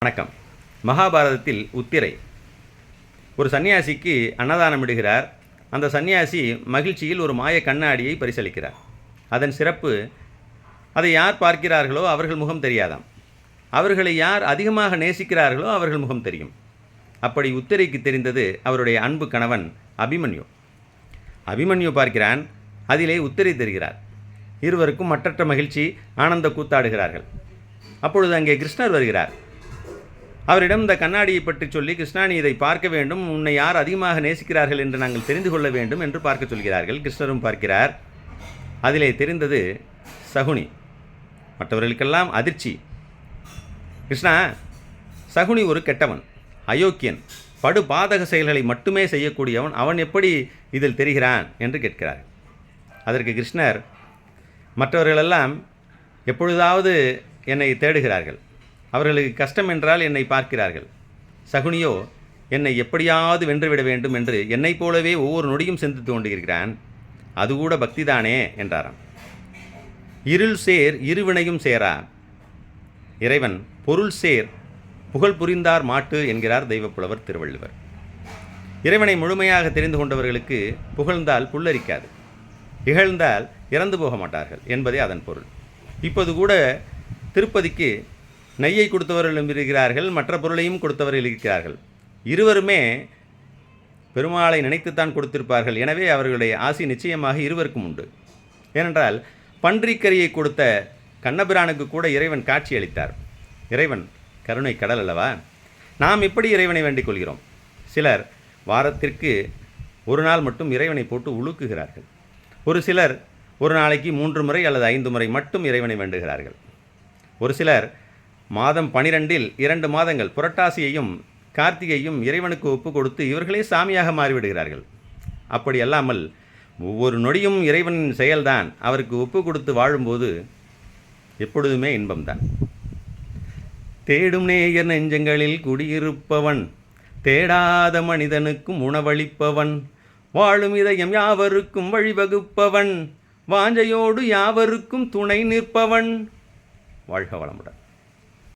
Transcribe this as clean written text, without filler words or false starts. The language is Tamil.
வணக்கம். மகாபாரதத்தில் உத்திரை ஒரு சன்னியாசிக்கு அன்னதானம் இடுகிறார். அந்த சன்னியாசி மகிழ்ச்சியில் ஒரு மாய கண்ணாடியை பரிசளிக்கிறார். அதன் சிறப்பு, அதை யார் பார்க்கிறார்களோ அவர்கள் முகம் தெரியாதாம். அவர்களை யார் அதிகமாக நேசிக்கிறார்களோ அவர்கள் முகம் தெரியும். அப்படி உத்திரைக்கு தெரிந்தது அவருடைய அன்பு கணவன் அபிமன்யு. அபிமன்யு பார்க்கிறான், அதிலே உத்திரை தெரிகிறார். இருவருக்கும் மற்றற்ற மகிழ்ச்சி, ஆனந்த கூத்தாடுகிறார்கள். அப்பொழுது அங்கே கிருஷ்ணர் வருகிறார். அவரிடம் இந்த கண்ணாடியை பற்றி சொல்லி, கிருஷ்ணா, நீ இதை பார்க்க வேண்டும், உன்னை யார் அதிகமாக நேசிக்கிறார்கள் என்று நாங்கள் தெரிந்து கொள்ள வேண்டும் என்று பார்க்க சொல்கிறார்கள். கிருஷ்ணரும் பார்க்கிறார். அதிலே தெரிந்தது சகுனி. மற்றவர்களுக்கெல்லாம் அதிர்ச்சி. கிருஷ்ணா, சகுனி ஒரு கெட்டவன், அயோக்கியன், படு பாதக செயல்களை மட்டுமே செய்யக்கூடியவன், அவன் எப்படி இதில் தெரிகிறான் என்று கேட்கிறார். அதற்கு கிருஷ்ணர், மற்றவர்களெல்லாம் எப்பொழுதாவது என்னை தேடுகிறார்கள், அவர்களுக்கு கஷ்டம் என்றால் என்னை பார்க்கிறார்கள். சகுனியோ என்னை எப்படியாவது வென்றுவிட வேண்டும் என்று என்னைப் போலவே ஒவ்வொரு நொடியும் சிந்தித்து கொண்டிருக்கிறான். அதுகூட பக்திதானே என்றாராம். இருள் சேர் இருவினையும் சேரா, இறைவன் பொருள் சேர் புகழ் புரிந்தார் மாட்டு என்கிறார் தெய்வப்புலவர் திருவள்ளுவர். இறைவனை முழுமையாக தெரிந்து கொண்டவர்களுக்கு புகழ்ந்தால் புல்லரிக்காது, இகழ்ந்தால் இறந்து போக மாட்டார்கள் என்பதே அதன் பொருள். இப்போது கூட திருப்பதிக்கு நெய்யை கொடுத்தவர்களும் இருக்கிறார்கள், மற்ற பொருளையும் கொடுத்தவர்கள் இருக்கிறார்கள். இருவருமே பெருமாளை நினைத்துத்தான் கொடுத்திருப்பார்கள். எனவே அவர்களுடைய ஆசி நிச்சயமாக இருவருக்கும் உண்டு. ஏனென்றால் பன்றிக்கரியை கொடுத்த கண்ணபிரானுக்கு கூட இறைவன் காட்சி அளித்தார். இறைவன் கருணை கடல் அல்லவா? நாம் இப்படி இறைவனை வேண்டிக் கொள்கிறோம். சிலர் வாரத்திற்கு ஒரு நாள் மட்டும் இறைவனை போட்டு உழுக்குகிறார்கள். ஒரு சிலர் ஒரு நாளைக்கு 3 முறை அல்லது 5 முறை மட்டும் இறைவனை வேண்டுகிறார்கள். ஒரு சிலர் மாதம் 12இல் 2 மாதங்கள் புரட்டாசியையும் கார்த்திகையும் இறைவனுக்கு ஒப்பு கொடுத்து இவர்களே சாமியாக மாறிவிடுகிறார்கள். அப்படி அல்லாமல் ஒவ்வொரு நொடியும் இறைவனின் செயல்தான். அவருக்கு ஒப்பு கொடுத்து வாழும்போது எப்பொழுதுமே இன்பம்தான். தேடும் நேயர் நெஞ்சங்களில் குடியிருப்பவன், தேடாத மனிதனுக்கும் உணவளிப்பவன், வாழும் இதயம் யாவருக்கும் வழிவகுப்பவன், வாஞ்சையோடு யாவருக்கும் துணை நிற்பவன். வாழ்க வளமுடன்.